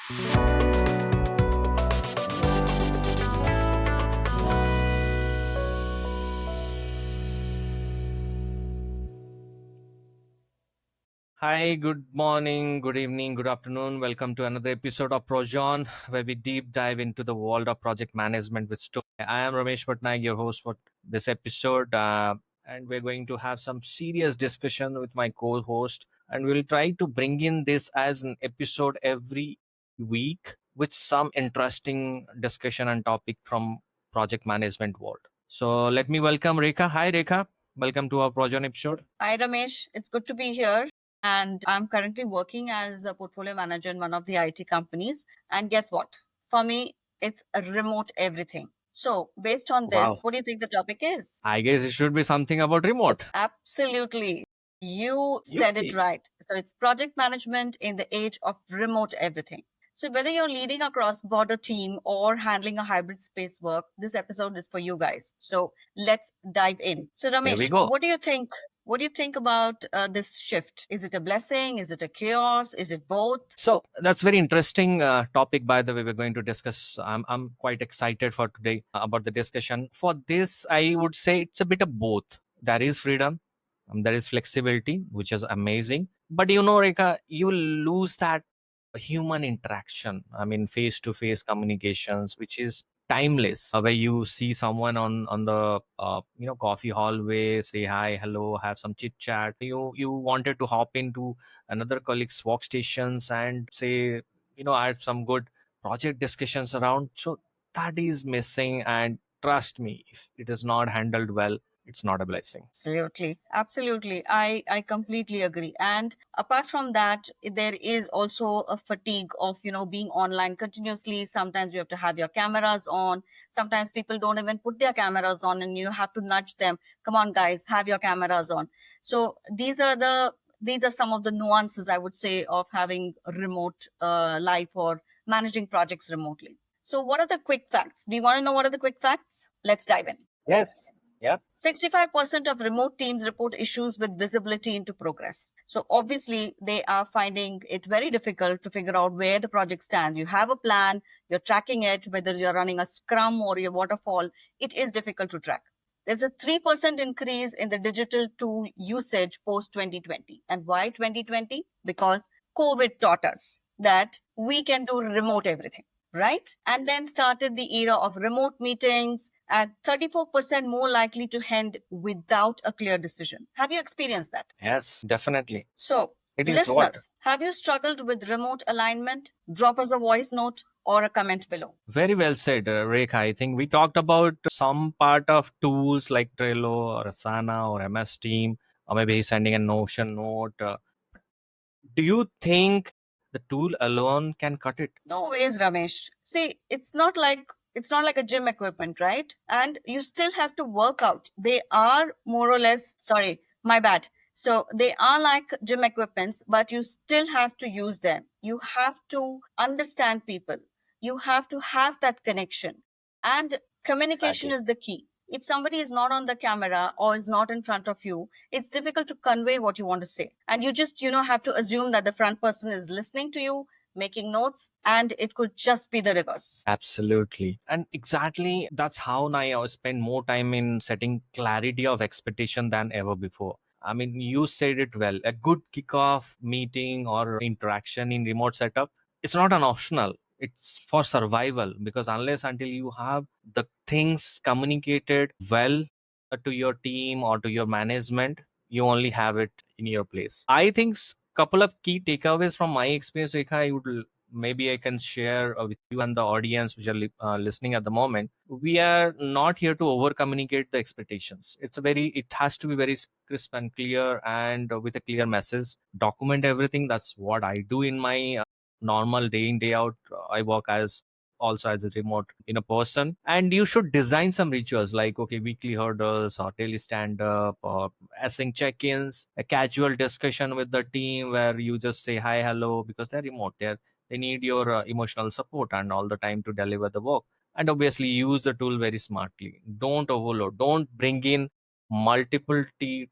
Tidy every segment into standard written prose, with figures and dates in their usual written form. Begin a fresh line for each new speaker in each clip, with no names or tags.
Hi, good morning, good evening, good afternoon. Welcome to another episode of Projon, where we deep dive into the world of project management with story. I am Ramesh Patnaik, your host for this episode, and we're going to have some serious discussion with my co-host, and we'll try to bring in this as an episode every week with some interesting discussion and topic from project management world. So let me welcome Rekha. Hi, Rekha. Welcome to our Projon episode.
Hi, Ramesh. It's good to be here. And I'm currently working as a portfolio manager in one of the IT companies. And guess what? For me, it's a remote everything. So, based on this,
Wow.
what do you think the topic is?
I guess it should be something about remote.
Absolutely. You said it
Yuppie.
right. So, it's project management in the age of remote everything. So, whether you're leading a cross border team or handling a hybrid space work, this episode is for you guys. So, let's dive in. So,
Here we
Ramesh,
go.
what do you think? What do you think about this shift? Is it a blessing? Is it a chaos? Is it both?
So that's very interesting topic. By the way, we're going to discuss. I'm quite excited for today about the discussion. For this, I would say it's a bit of both. There is freedom, there is flexibility, which is amazing. But Rekha, you lose that human interaction. I mean, face to face communications, which is timeless. Where you see someone on the coffee hallway, say hi, hello, have some chit chat. You wanted to hop into another colleague's workstations and say, I had some good project discussions around. So that is missing, and trust me, if it is not handled well, it's not a blessing.
Absolutely. Absolutely. I completely agree. And apart from that, there is also a fatigue of, being online continuously. Sometimes you have to have your cameras on. Sometimes people don't even put their cameras on and you have to nudge them. Come on, guys, have your cameras on. So these are some of the nuances I would say of having a remote life or managing projects remotely. So what are the quick facts? Do you want to know what are the quick facts? Let's dive in.
Yes. Yeah.
65% of remote teams report issues with visibility into progress. So obviously they are finding it very difficult to figure out where the project stands. You have a plan, you're tracking it, whether you're running a scrum or your waterfall, it is difficult to track. There's a 3% increase in the digital tool usage post 2020. And why 2020? Because COVID taught us that we can do remote everything, right? And then started the era of remote meetings and 34% more likely to end without a clear decision. Have you experienced that?
Yes, definitely.
So,
It is what?
listeners, have you struggled with remote alignment? Drop us a voice note or a comment below.
Very well said, Rekha. I think we talked about some part of tools like Trello or Asana or MS Team, or maybe sending a Notion note. Do you think the tool alone can cut it?
No ways, Ramesh. See, it's not like a gym equipment, right? And you still have to work out. They are more or less, sorry, my bad. So they are like gym equipments, but you still have to use them. You have to understand people. You have to have that connection. And communication
Exactly.
is the key. If somebody is not on the camera or is not in front of you, it's difficult to convey what you want to say. And you just, have to assume that the front person is listening to you, making notes, and it could just be the reverse.
Absolutely. And exactly that's how now I spend more time in setting clarity of expectation than ever before. I mean, you said it well. A good kickoff meeting or interaction in remote setup, it's not an optional. It's for survival, because unless until you have the things communicated well to your team or to your management, you only have it in your place. I think couple of key takeaways from my experience, Rekha, maybe I can share with you and the audience which are listening at the moment. We are not here to over communicate the expectations. It has to be very crisp and clear, and with a clear message. Document everything. That's what I do in my normal day in day out. I work as also as a remote in a person, and you should design some rituals like, okay, weekly hurdles or daily stand up or async check-ins, a casual discussion with the team where you just say hi, hello, because they're remote. They need your emotional support and all the time to deliver the work. And obviously use the tool very smartly. Don't overload. Don't bring in multiple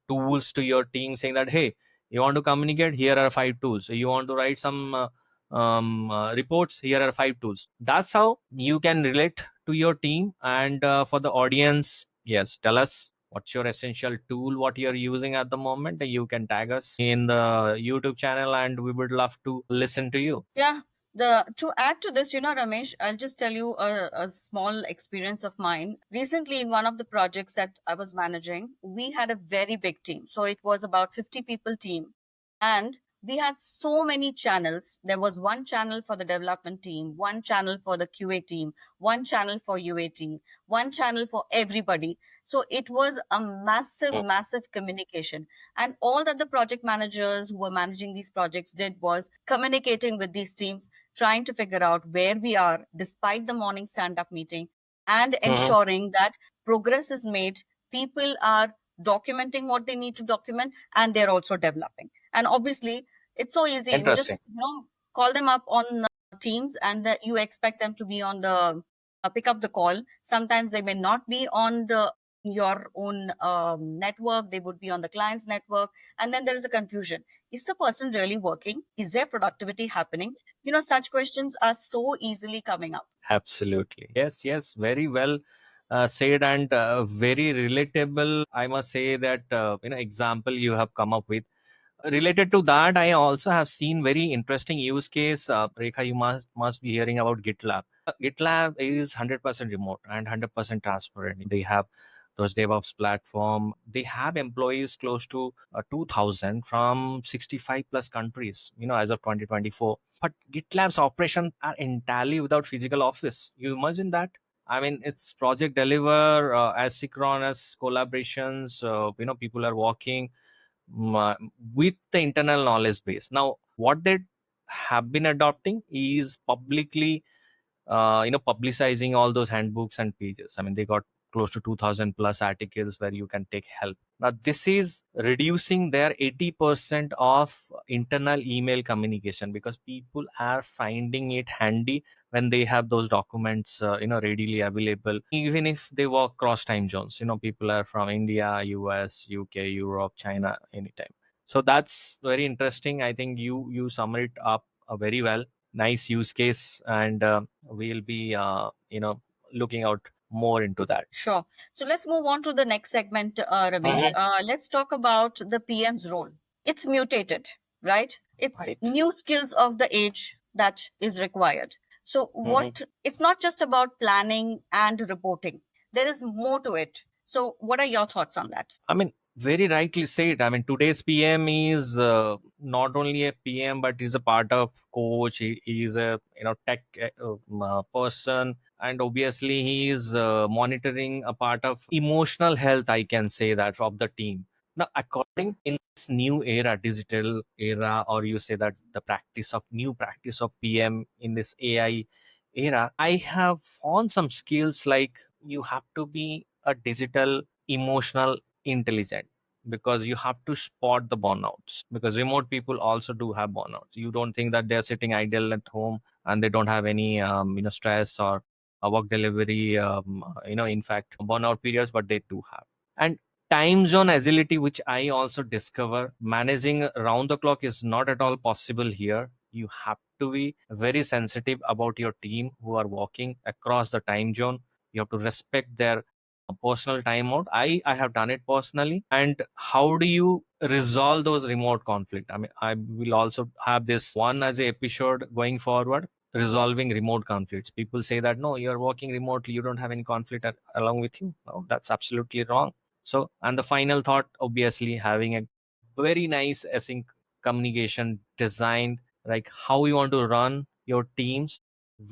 tools to your team saying that, hey, you want to communicate, here are 5 tools. So you want to write some reports. Here are 5 tools. That's how you can relate to your team. And for the audience, yes, tell us what's your essential tool, what you're using at the moment. You can tag us in the YouTube channel, and we would love to listen to you.
Yeah. The to add to this, Ramesh, I'll just tell you a small experience of mine. Recently, in one of the projects that I was managing, we had a very big team. So it was about 50 people team. And we had so many channels. There was one channel for the development team, one channel for the QA team, one channel for UAT, one channel for everybody. So it was a massive, massive communication. And all that the project managers who were managing these projects did was communicating with these teams, trying to figure out where we are despite the morning stand up meeting, and
Mhm.
ensuring that progress is made. People are documenting what they need to document, and they're also developing. And obviously, it's so easy. You
Interesting.
just call them up on Teams, and you expect them to be on the pick up the call. Sometimes they may not be on the your own network, they would be on the client's network, and then there is a confusion. Is the person really working? Is their productivity happening? Such questions are so easily coming up.
Absolutely. Yes, yes, very well said, and very relatable. I must say that example you have come up with. Related to that, I also have seen very interesting use case. Rekha, you must be hearing about GitLab. GitLab is 100% remote and 100% transparent. They have those DevOps platform. They have employees close to 2,000 from 65 plus countries. As of 2024. But GitLab's operations are entirely without physical office. You imagine that? I mean, it's project deliver asynchronous collaborations. People are working ma- with the internal knowledge base. Now, what they have been adopting is publicly publicizing all those handbooks and pages. I mean, they got close to 2,000 plus articles where you can take help. Now this is reducing their 80% of internal email communication, because people are finding it handy when they have those documents readily available, even if they work cross time zones. People are from India, US, UK, Europe, China, anytime. So that's very interesting. I think you sum it up very well. Nice use case, and we'll be looking out more into that.
Sure. So let's move on to the next segment, Ramesh.
Mhm.
Let's talk about the PM's role. It's mutated, right? It's
Right.
new skills of the age that is required. So
Mhm.
it's not just about planning and reporting. There is more to it. So what are your thoughts on that?
I mean, very rightly said. I mean, today's PM is not only a PM, but is a part of coach. He is a tech person, and obviously he is monitoring a part of emotional health. I can say that of the team. Now, according in this new era, digital era, or you say that the new practice of PM in this AI era, I have found some skills like you have to be a digital emotional intelligent, because you have to spot the burnouts, because remote people also do have burnouts. You don't think that they're sitting idle at home and they don't have any stress or work delivery in fact burnout periods, but they do have. And time zone agility, which I also discover, managing round the clock is not at all possible here. You have to be very sensitive about your team who are working across the time zone. You have to respect their a personal timeout. I have done it personally. And how do you resolve those remote conflict? I mean, I will also have this one as a episode going forward, resolving remote conflicts. People say that no, you're working remotely, you don't have any conflict along with you. No, that's absolutely wrong. So, and the final thought, obviously, having a very nice async communication designed, like how you want to run your teams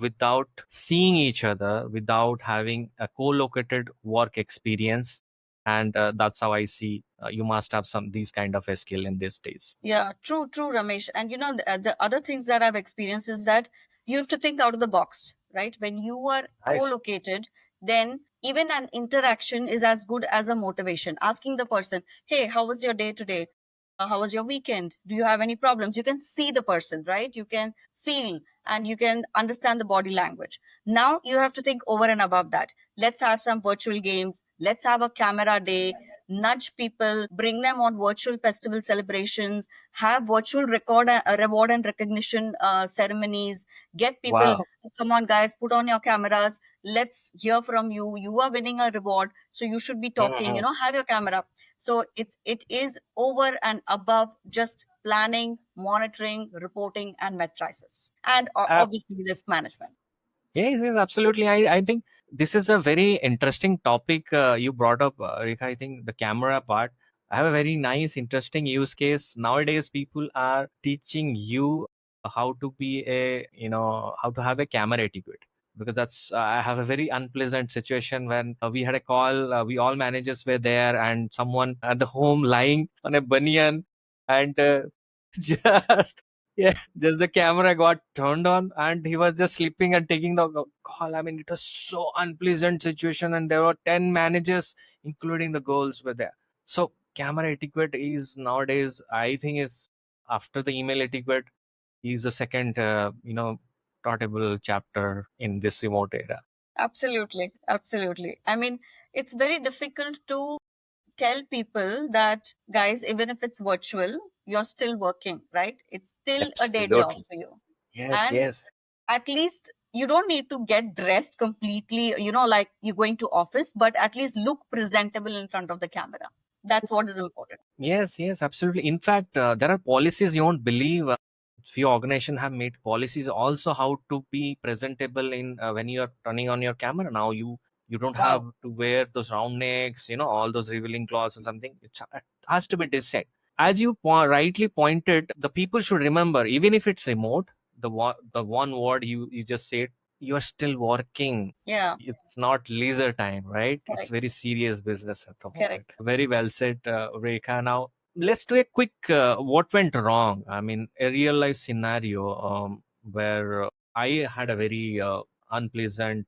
without seeing each other, without having a co-located work experience. And that's how I see you must have some these kind of a skill in these days.
Yeah, true, true, Ramesh. And the other things that I've experienced is that you have to think out of the box, right? When you are
Nice.
co-located, then even an interaction is as good as a motivation. Asking the person, "Hey, how was your day today? How was your weekend? Do you have any problems?" You can see the person, right? You can feel and you can understand the body language. Now you have to think over and above that. Let's have some virtual games. Let's have a camera day. nudge people, bring them on virtual festival celebrations, have virtual reward and recognition ceremonies, get people,
Wow.
come on guys, put on your cameras, let's hear from you, you are winning a reward, so you should be talking,
Mhm.
have your camera. So it is over and above just planning, monitoring, reporting, and matrices, and obviously risk management.
Yes, yes, absolutely. I think this is a very interesting topic you brought up, Rika. I think the camera part. I have a very nice, interesting use case. Nowadays, people are teaching you how to be how to have a camera etiquette. Because I have a very unpleasant situation when we had a call, we all managers were there, and someone at the home lying on a banyan, and just yeah, just the camera got turned on and he was just sleeping and taking the call. I mean, it was so unpleasant situation, and there were 10 managers, including the girls, were there. So camera etiquette is nowadays, I think, is after the email etiquette, is the second portable chapter in this remote era.
Absolutely, absolutely. I mean, it's very difficult to tell people that, guys, even if it's virtual, you're still working, right? It's still a day job
Absolutely.
for you.
Yes,
And
yes.
at least you don't need to get dressed completely, like you're going to office, but at least look presentable in front of the camera. That's what is important.
Yes, yes, absolutely. In fact, there are policies you won't believe. Few organizations have made policies also how to be presentable in when you are turning on your camera. Now you don't have
Wow.
to wear those round necks, all those revealing clothes or something. It has to be decent. As you rightly pointed, the people should remember, even if it's remote, the one word you just said, you are still working.
Yeah,
It's not leisure time, right? It's
correct.
very serious business at the
Correct.
moment. Very well said, Rekha. Now let's do a quick what went wrong. I mean, a real life scenario where I had a very unpleasant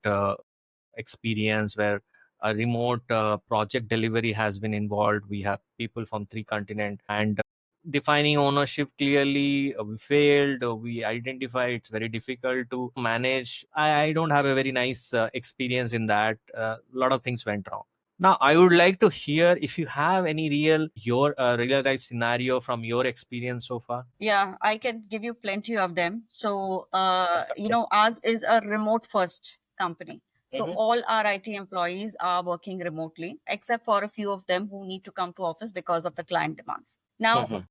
experience where a remote project delivery has been involved. We have people from three continents, and defining ownership clearly, we failed. We identify it's very difficult to manage. I don't have a very nice experience in that. A lot of things went wrong. Now I would like to hear if you have any real life scenario from your experience so far.
Yeah, I can give you plenty of them. So,
Okay.
ours is a remote first company. So
Mm-hmm.
all our IT employees are working remotely, except for a few of them who need to come to office because of the client demands. Now,
Mm-hmm.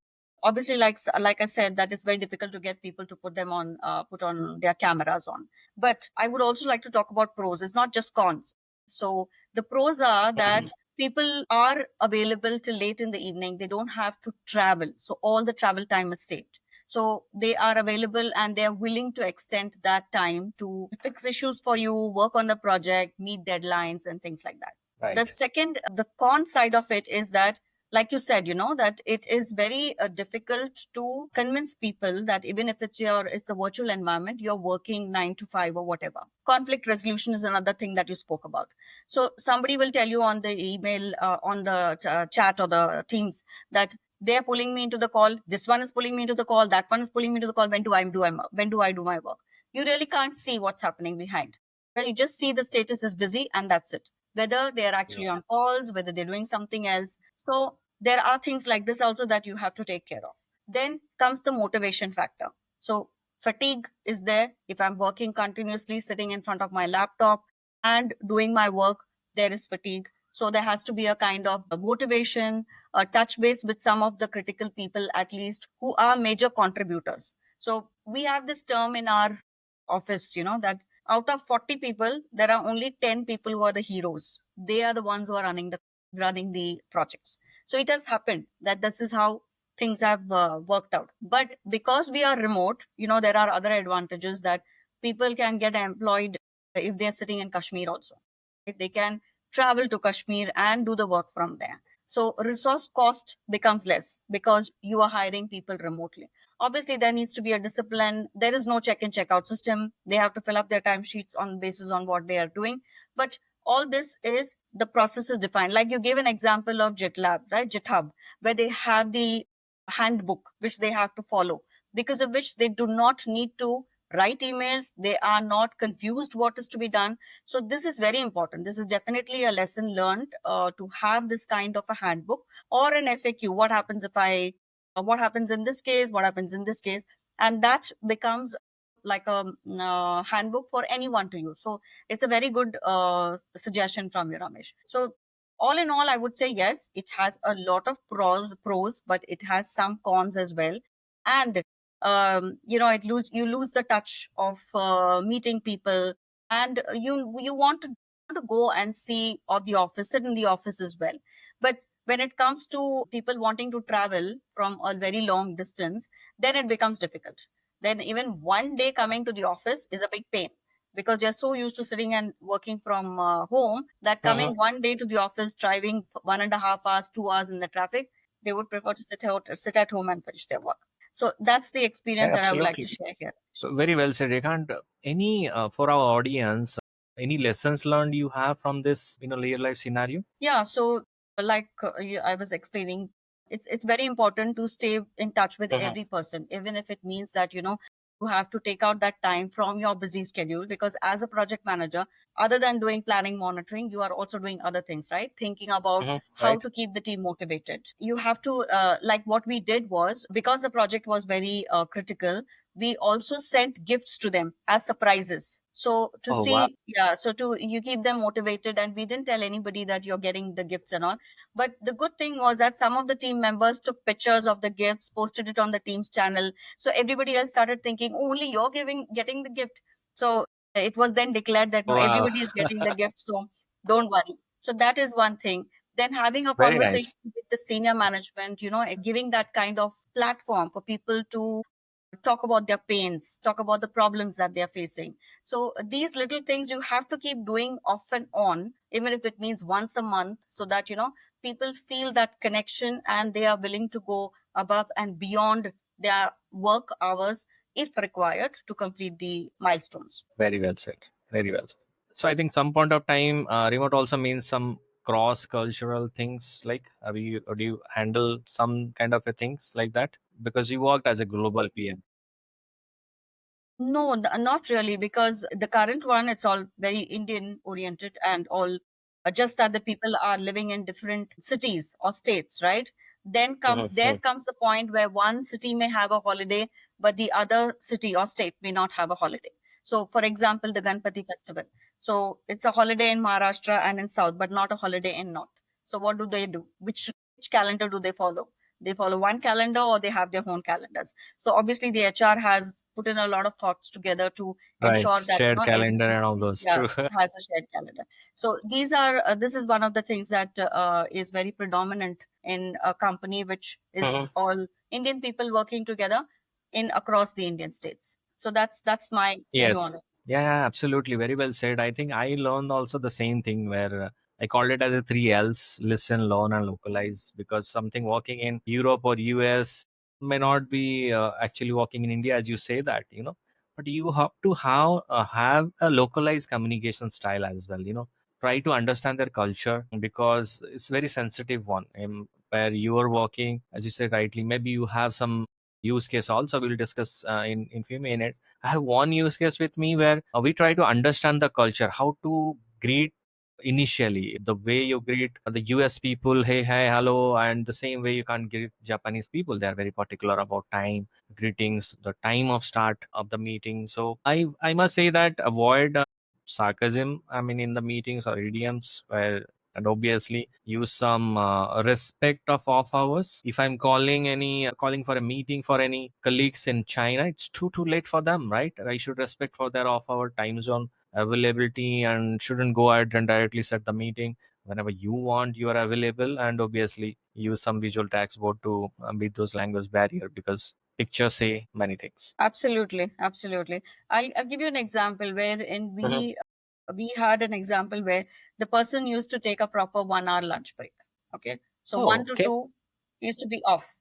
obviously, like I said, that is very difficult to get people to put on their cameras on. But I would also like to talk about pros. It's not just cons. So the pros are that people are available till late in the evening. They don't have to travel, so all the travel time is saved. So they are available and they are willing to extend that time to fix issues for you, work on the project, meet deadlines, and things like that. The
Right.
second, the con side of it is that, like you said, that it is very difficult to convince people that even if it's a virtual environment, you're working 9 to 5 or whatever. Conflict resolution is another thing that you spoke about. So somebody will tell you on the email, on the chat or the Teams, that they're pulling me into the call. This one is pulling me into the call. That one is pulling me into the call. When do I do my work? You really can't see what's happening behind. Well, you just see the status is busy and that's it. Whether they're actually on calls, whether they're doing something else. So there are things like this also that you have to take care of. Then comes the motivation factor. So fatigue is there. If I'm working continuously, sitting in front of my laptop and doing my work, there is fatigue. So there has to be a kind of a motivation, a touch base with some of the critical people, at least, who are major contributors. So we have this term in our office, that out of 40 people, there are only 10 people who are the heroes. They are the ones who are running the projects. So it has happened that this is how things have worked out. But because we are remote, there are other advantages that people can get employed if they're sitting in Kashmir also. They can travel to Kashmir and do the work from there. So resource cost becomes less because you are hiring people remotely. Obviously, there needs to be a discipline. There is no check in, check out system. They have to fill up their timesheets on basis on what they are doing. But all this is the process is defined. Like you gave an example of GitLab, right? GitHub, where they have the handbook which they have to follow, because of which they do not need to write emails, they are not confused what is to be done. So this is very important. This is definitely a lesson learned, to have this kind of a handbook or an FAQ. What happens if I, what happens in this case, what happens in this case, and that becomes like a handbook for anyone to use. So it's a very good suggestion from you, Ramesh. So all in all, I would say yes, it has a lot of pros, but it has some cons as well. And you lose the touch of meeting people, and you want to go and see or the office, sit in the office as well. But when it comes to people wanting to travel from a very long distance, then it becomes difficult. Then even one day coming to the office is a big pain, because they're so used to sitting and working from home, that
Mhm.
coming one day to the office, driving for 1.5 hours, 2 hours in the traffic, they would prefer to sit at home and finish their work. So that's the experience
Yeah,
that I would like to
absolutely.
share here.
Very well said. Rekant, any for our audience, any lessons learned you have from this, real life scenario?
Yeah, so like I was explaining, it's very important to stay in touch with
Mhm.
every person, even if it means that you have to take out that time from your busy schedule. Because as a project manager, other than doing planning, monitoring, you are also doing other things, right? Thinking about
Mhm.
how
Right.
to keep the team motivated. You have to like what we did was, because the project was very critical, we also sent gifts to them as surprises. So to
Oh wow.
see, yeah, so to you keep them motivated, and we didn't tell anybody that you're getting the gifts and all. But the good thing was that some of the team members took pictures of the gifts, posted it on the team's channel. So everybody else started thinking, oh, only you're getting the gift. So it was then declared that no,
Wow.
everybody is getting the gift. So don't worry. So that is one thing. Then having a
Very
conversation
nice.
with the senior management, giving that kind of platform for people to talk about their pains, talk about the problems that they're facing. So these little things you have to keep doing off and on, even if it means once a month, so that, people feel that connection and they are willing to go above and beyond their work hours if required to complete the milestones.
Very well said. Very well said. So I think some point of time, remote also means some cross cultural things. Like, do you handle some kind of a things like that? Because you worked as a global PM.
No, not really, because the current one, it's all very Indian oriented and all, just that the people are living in different cities or states, right? There
Mhm.
comes the point where one city may have a holiday, but the other city or state may not have a holiday. So, for example, the Ganpati festival. So it's a holiday in Maharashtra and in South, but not a holiday in North. So what do they do? Which calendar do they follow? They follow one calendar, or they have their own calendars. So obviously the HR has put in a lot of thoughts together to
Right.
ensure that
Shared calendar
everybody,
and all those.
yeah,
True.
has a shared calendar. So this is one of the things that is very predominant in a company which is
Mhm.
all Indian people working together in across the Indian states. So that's my view on
Yes.
it.
Yeah, yeah, absolutely. Very well said. I think I learned also the same thing where I called it as a three L's: listen, learn, and localize. Because something working in Europe or US may not be actually working in India, as you say that. But you have to have a localized communication style as well. Try to understand their culture because it's very sensitive one. Where you are working, as you said rightly, maybe you have some use case also. We'll discuss in few minutes. I have one use case with me where we try to understand the culture, how to greet initially, the way you greet the US people, hey, hi, hello, and the same way you can't greet Japanese people. They are very particular about time, greetings, the time of start of the meeting. So I must say that avoid sarcasm. I mean, in the meetings or idioms where and obviously use some respect of off hours. If I'm calling for a meeting for any colleagues in China, it's too late for them, right? I should respect for their off hour time zone availability and shouldn't go ahead and directly set the meeting. Whenever you want, you are available, and obviously use some visual tags board to beat those language barrier because pictures say many things.
Absolutely, absolutely. I'll give you an example wherein
Mhm.
we had an example where the person used to take a proper 1 hour lunch break. Okay, so
Oh,
one to
okay.
two used to be off.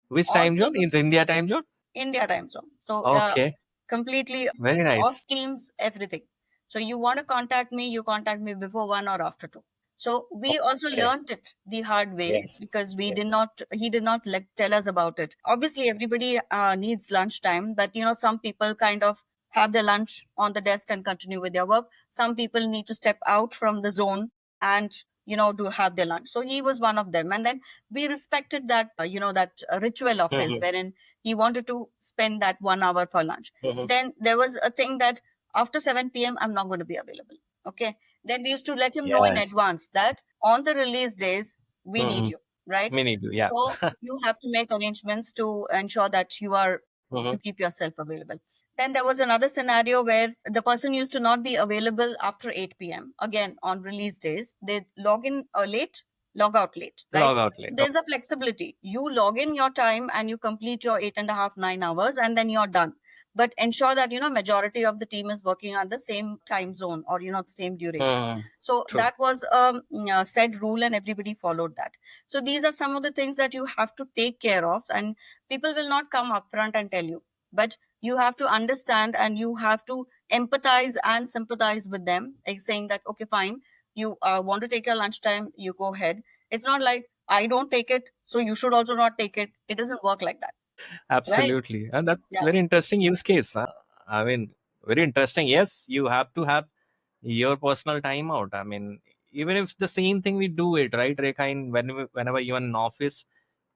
Which
All
time zone? In
teams,
India time zone?
India time zone. So
Okay.
completely
Very
off
nice.
teams, everything. So you want to contact me, you contact me before one or after two. So we also
Okay.
learnt it the hard way,
Yes.
because
Yes.
he did not tell us about it. Obviously, everybody needs lunchtime, but some people kind of have their lunch on the desk and continue with their work. Some people need to step out from the zone and do have their lunch. So he was one of them, and then we respected that that ritual of his,
Mhm.
wherein he wanted to spend that 1 hour for lunch.
Mhm.
Then there was a thing that after 7 p.m. I'm not going to be available. Okay. Then we used to let him know in
Yes.
advance that on the release days we need
Mhm.
you, right?
Me neither. Yeah.
So you have to make arrangements to ensure that
Mhm.
you keep yourself available. Then there was another scenario where the person used to not be available after 8 p.m. Again, on release days, they log in late, log out late, right?
Log out late.
There's a flexibility. You log in your time and you complete your 8.5, 9 hours, and then you're done. But ensure that, majority of the team is working on the same time zone, or, the same duration.
Mhm.
So
True.
that was a said rule, and everybody followed that. So these are some of the things that you have to take care of, and people will not come upfront and tell you. But you have to understand, and you have to empathize and sympathize with them, like saying that, okay, fine, you want to take your lunchtime, you go ahead. It's not like I don't take it, so you should also not take it. It doesn't work like that, right?
Absolutely. And that's
Yeah,
very interesting use case. Huh? I mean, very interesting. Yes, you have to have your personal timeout. I mean, even if the same thing we do it, right, Rekha, whenever you're in office,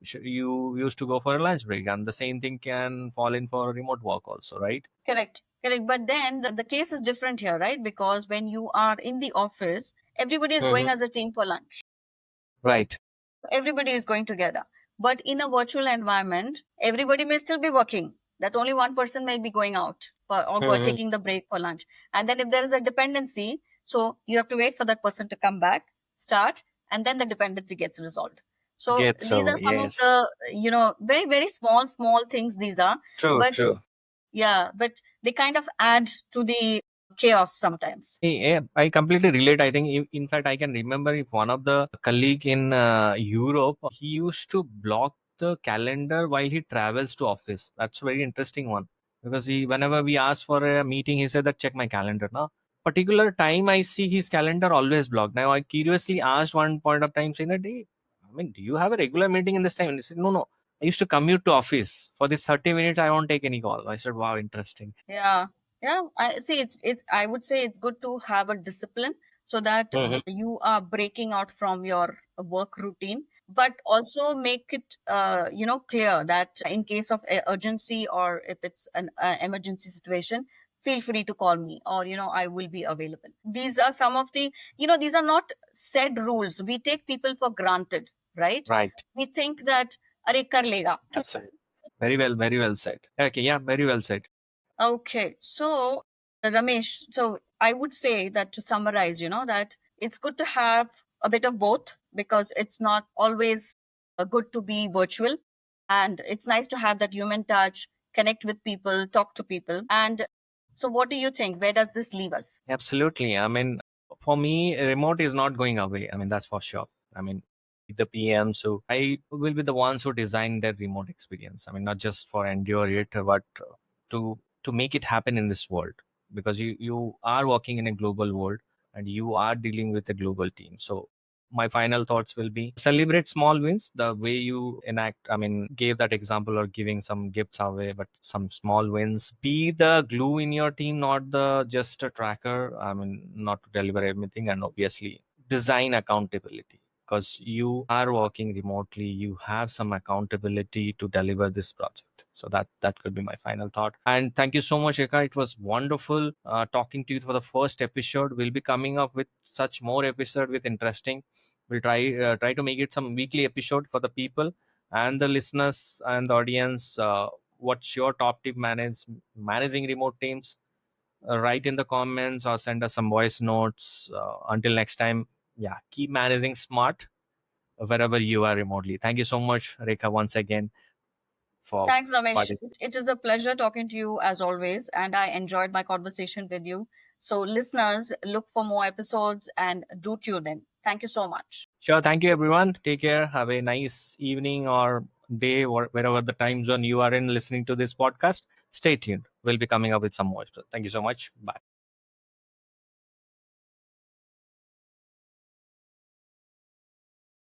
you used to go for a lunch break, and the same thing can fall in for remote work also, right?
correct, correct. But then the case is different here, right? Because when you are in the office, everybody is going
Hmm.
as a team for lunch.
Right.
Everybody is going together. But in a virtual environment, everybody may still be working. That only one person may be going out or
Hmm.
taking the break for lunch. And then if there is a dependency, so you have to wait for that person to come back, start, and then the dependency gets resolved. So
Get
these
so
are some of
yes.
the, very, very small, small things these are.
True.
But
True.
yeah, but they kind of add to the chaos sometimes.
Yeah, I completely relate. I think, in fact, I can remember if one of the colleague in Europe, he used to block the calendar while he travels to office. That's a very interesting one because whenever we ask for a meeting, he said that check my calendar. Now, particular time I see his calendar always blocked. Now, I curiously asked one point of time saying that, hey, I mean, do you have a regular meeting in this time? And he said, no, no. I used to commute to office for this 30 minutes. I won't take any call. I said, wow, interesting.
Yeah, yeah. I see. It's. I would say it's good to have a discipline so that
Mhm.
you are breaking out from your work routine, but also make it clear that in case of urgency, or if it's an emergency situation, feel free to call me, or I will be available. These are some of the these are not said rules. We take people for granted, right?
Right.
We think that अरे कर लेगा.
Absolutely. Very well said. Okay, yeah, very well said.
Okay, so Ramesh, so I would say that to summarize, that it's good to have a bit of both, because it's not always good to be virtual. And it's nice to have that human touch, connect with people, talk to people. And so, what do you think? Where does this leave us?
Absolutely. I mean, for me, remote is not going away. I mean, that's for sure. I mean, the PM, so I will be the ones who design that remote experience. I mean, not just for endure it, but to make it happen in this world, because you are working in a global world and you are dealing with a global team. So my final thoughts will be celebrate small wins the way you enact, I mean, gave that example or giving some gifts away, but some small wins. Be the glue in your team, not the just a tracker. I mean, not to deliver everything. And obviously design accountability, because you are working remotely, you have some accountability to deliver this project. So that could be my final thought. And thank you so much, Eka. It was wonderful talking to you for the first episode. We'll be coming up with such more episode with interesting. We'll try to make it some weekly episode for the people and the listeners and the audience. What's your top tip managing remote teams? Write in the comments or send us some voice notes. Until next time, yeah, keep managing smart wherever you are remotely. Thank you so much, Rekha, once again for
Thanks, Ramesh.
participating.
It is a pleasure talking to you as always, and I enjoyed my conversation with you. So, listeners, look for more episodes and do tune in. Thank you so much.
Sure. Thank you, everyone. Take care. Have a nice evening or day, or wherever the time zone you are in listening to this podcast. Stay tuned. We'll be coming up with some more. So thank you so much. Bye.